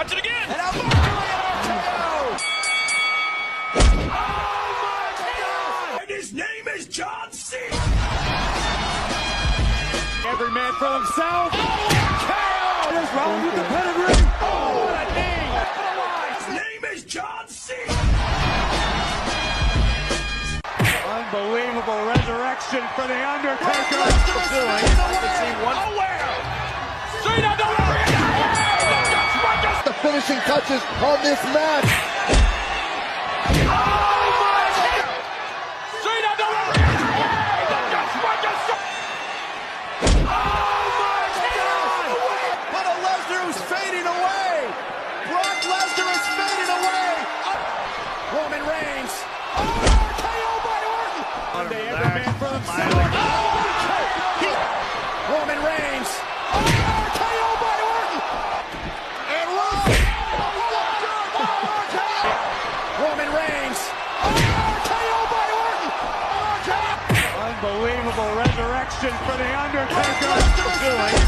Watch it again. And Alberto RKO. Oh my God! And his name is John Cena. Every man for himself. KO! There's Rollins with the pedigree. Oh, what a knee! His name is John Cena. Unbelievable resurrection for the Undertaker. Cena, The finishing touches on this match. But a Lesnar who's fading away. Brock Lesnar is fading away. Roman Reigns. RKO by Orton. Monday, every man for himself. Roman Reigns. RKO by Orton. And Roman Reigns. RKO by Orton. Unbelievable resurrection for the Undertaker. Lesnar is